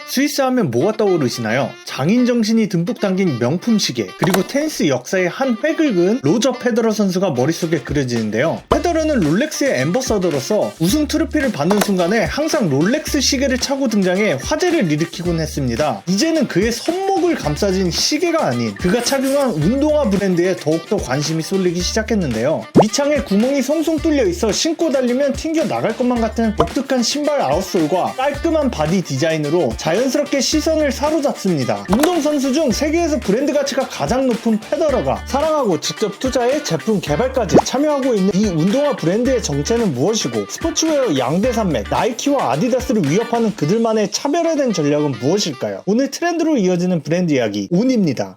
스위스 하면 뭐가 떠오르시나요? 장인 정신이 듬뿍 담긴 명품 시계, 그리고 테니스 역사의 한 획을 그은 로저 페더러 선수가 머릿속에 그려지는데요. 페더러는 롤렉스의 앰버서더로서 우승 트로피를 받는 순간에 항상 롤렉스 시계를 차고 등장해 화제를 일으키곤 했습니다. 이제는 그의 손목을 감싸진 시계가 아닌 그가 착용한 운동화 브랜드에 더욱더 관심이 쏠리기 시작했는데요. 밑창에 구멍이 송송 뚫려 있어 신고 달리면 튕겨 나갈 것만 같은 독특한 신발 아웃솔과 깔끔한 바디 디자인으로 자연스럽게 시선을 사로잡습니다. 운동선수 중 세계에서 브랜드 가치가 가장 높은 페더러가 사랑하고 직접 투자해 제품 개발까지 참여하고 있는 이 운동화 브랜드의 정체는 무엇이고, 스포츠웨어 양대 산맥 나이키와 아디다스를 위협하는 그들만의 차별화된 전략은 무엇일까요? 오늘 트렌드로 이어지는 브랜드 이야기 온입니다.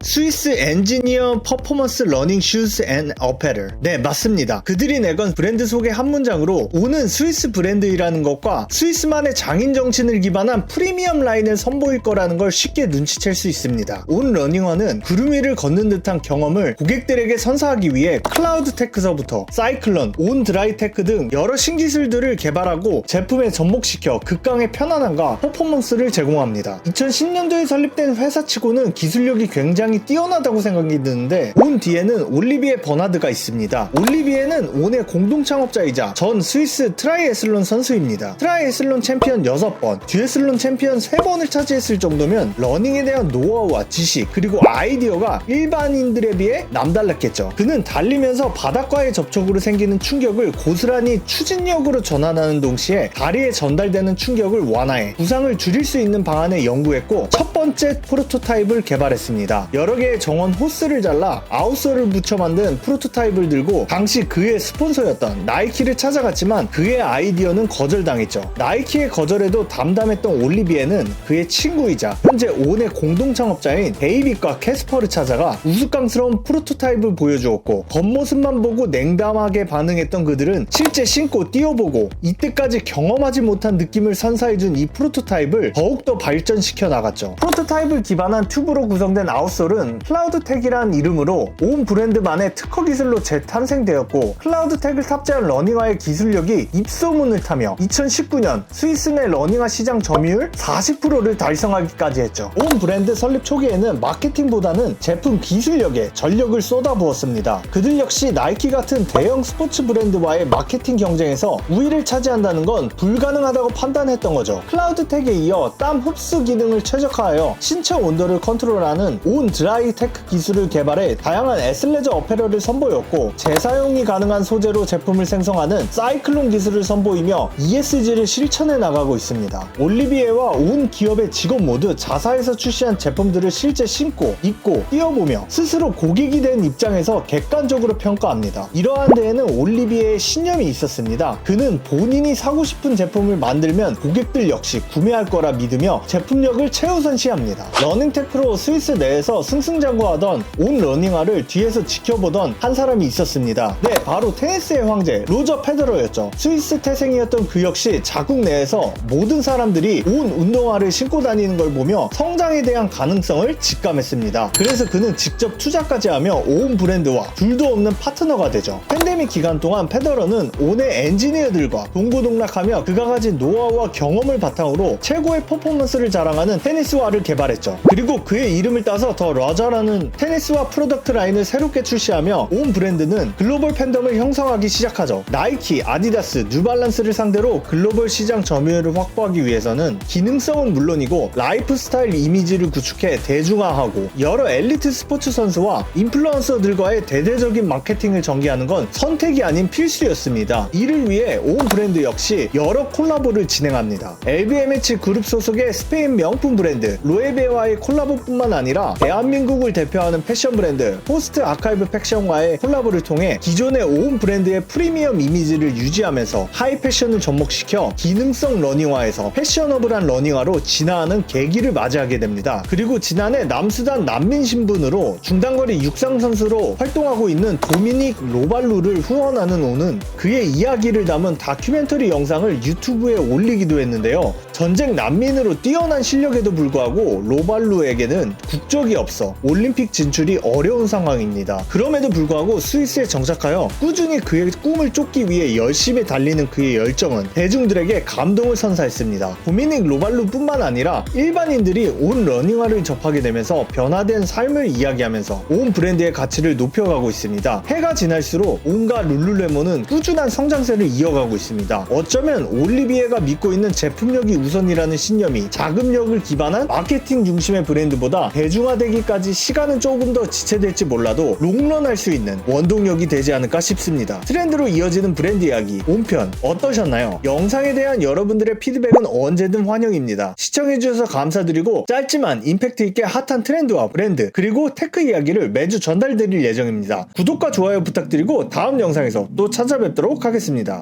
스위스 엔지니어 퍼포먼스 러닝 슈즈 앤 어페럴. 네, 맞습니다. 그들이 내건 브랜드 소개 한 문장으로 온은 스위스 브랜드이라는 것과 스위스만의 장인 정신을 기반한 프리미엄 라인을 선보일 거라는 걸 쉽게 눈치챌 수 있습니다. 온 러닝화는 구름 위를 걷는 듯한 경험을 고객들에게 선사하기 위해 클라우드 테크서부터 사이클론, 온 드라이 테크 등 여러 신기술들을 개발하고 제품에 접목시켜 극강의 편안함과 퍼포먼스를 제공합니다. 2010년도에 설립된 회사치고는 기술력이 굉장히 뛰어나다고 생각이 드는데, 온 뒤에는 올리비에 버나드가 있습니다. 올리비에는 온의 공동 창업자이자 전 스위스 트라이애슬론 선수입니다. 트라이애슬론 챔피언 6번, 듀애슬론 챔피언 3번을 차지했을 정도면 러닝에 대한 노하우와 지식 그리고 아이디어가 일반인들에 비해 남달랐겠죠. 그는 달리면서 바닥과의 접촉으로 생기는 충격을 고스란히 추진력으로 전환하는 동시에 다리에 전달되는 충격을 완화해 부상을 줄일 수 있는 방안을 연구했고, 첫 번째 프로토타입을 개발했습니다. 여러 개의 정원 호스를 잘라 아웃솔을 붙여 만든 프로토타입을 들고 당시 그의 스폰서였던 나이키를 찾아갔지만 그의 아이디어는 거절당했죠. 나이키의 거절에도 담담했던 올리비에는 그의 친구이자 현재 온의 공동 창업자인 데이빗과 캐스퍼를 찾아가 우스꽝스러운 프로토타입을 보여주었고, 겉모습만 보고 냉담하게 반응했던 그들은 실제 신고 뛰어보고 이때까지 경험하지 못한 느낌을 선사해준 이 프로토타입을 더욱더 발전시켜 나갔죠. 프로토타입을 기반한 튜브로 구성된 아웃솔은 클라우드텍이라는 이름으로 온 브랜드만의 특허 기술로 재탄생되었고, 클라우드텍을 탑재한 러닝화의 기술력이 입소문을 타며 2019년 스위스 내 러닝화 시장 점유율 40%를 달성하기까지 했죠. 온 브랜드 설립 초기에는 마케팅보다는 제품 기술력에 전력을 쏟아부었습니다. 그들 역시 나이키 같은 대형 스포츠 브랜드와의 마케팅 경쟁에서 우위를 차지한다는 건 불가능하다고 판단했던 거죠. 클라우드텍에 이어 땀 흡수 기능을 최적화하여 신체 온도를 컨트롤하는 온 드라이 테크 기술을 개발해 다양한 애슬레저 어페럴을 선보였고, 재사용이 가능한 소재로 제품을 생성하는 사이클론 기술을 선보이며 ESG를 실천해 나가고 있습니다. 올리비에와 온 기업의 직원 모두 자사에서 출시한 제품들을 실제 신고, 입고, 뛰어보며 스스로 고객이 된 입장에서 객관적으로 평가합니다. 이러한 데에는 올리비에의 신념이 있었습니다. 그는 본인이 사고 싶은 제품을 만들면 고객들 역시 구매할 거라 믿으며 제품력을 최우선시합니다. 러닝테크로 스위스 내에서 승승장구하던 온 러닝화를 뒤에서 지켜보던 한 사람이 있었습니다. 네, 바로 테니스의 황제 로저 페더러였죠. 스위스 태생이었던 그 역시 자국 내에서 모든 사람들이 온 운동화를 신고 다니는 걸 보며 성장에 대한 가능성을 직감했습니다. 그래서 그는 직접 투자까지 하며 온 브랜드와 둘도 없는 파트너가 되죠. 팬데믹 기간 동안 페더러는 온의 엔지니어들과 동고동락하며 그가 가진 노하우와 경험을 바탕으로 최고의 퍼포먼스를 자랑하는 테니스화를 개발했죠. 그리고 그의 이름을 따서 더 러저라는 테니스화 프로덕트 라인을 새롭게 출시하며 온 브랜드는 글로벌 팬덤을 형성하기 시작하죠. 나이키, 아디다스, 뉴발란스를 상대로 글로벌 시장 점유율을 확보하기 위해서는 기능성은 물론이고 라이프 스타일 이미지를 구축해 대중화하고 여러 엘리트 스포츠 선수와 인플루언서들과의 대대적인 마케팅을 전개하는 건 선택이 아닌 필수였습니다. 이를 위해 온 브랜드 역시 여러 콜라보를 진행합니다. LVMH 그룹 소속의 스페인 명품 브랜드 로에베와의 콜라보뿐만 아니라 대한민국을 대표하는 패션 브랜드 포스트 아카이브 팩션과의 콜라보를 통해 기존의 온 브랜드의 프리미엄 이미지를 유지하면서 하이 패션을 접목시켜 기능성 러닝화에서 패셔너블한 러닝화로 진화하는 계기를 맞이하게 됩니다. 그리고 지난해 남수단 난민 신분으로 중단거리 육상 선수로 활동하고 있는 도미닉 로발루를 후원하는 온은 그의 이야기를 담은 다큐멘터리 영상을 유튜브에 올리기도 했는데요. 전쟁 난민으로 뛰어난 실력에도 불구하고 로발루에게는 국적이 없어 올림픽 진출이 어려운 상황입니다. 그럼에도 불구하고 스위스에 정착하여 꾸준히 그의 꿈을 쫓기 위해 열심히 달리는 그의 열정은 대중들에게 감동을 선사했습니다. 도미닉 로발루뿐만 아니라 일반인들이 온 러닝화를 접하게 되면서 변화된 삶을 이야기하면서 온 브랜드의 가치를 높여가고 있습니다. 해가 지날수록 온과 룰루레몬은 꾸준한 성장세를 이어가고 있습니다. 어쩌면 올리비에가 믿고 있는 제품력이 우선이라는 신념이 자금력을 기반한 마케팅 중심의 브랜드보다 대중화되기까지 시간은 조금 더 지체될지 몰라도 롱런할 수 있는 원동력이 되지 않을까 싶습니다. 트렌드로 이어지는 브랜드 이야기 온편 어떠셨나요? 영상에 대한 여러분들의 피드백은 언제든 환영입니다. 시청해주셔서 감사드리고 짧지만 임팩트 있게 핫한 트렌드와 브랜드 그리고 테크 이야기를 매주 전달드릴 예정입니다. 구독과 좋아요 부탁드리고 다음 영상에서 또 찾아뵙도록 하겠습니다.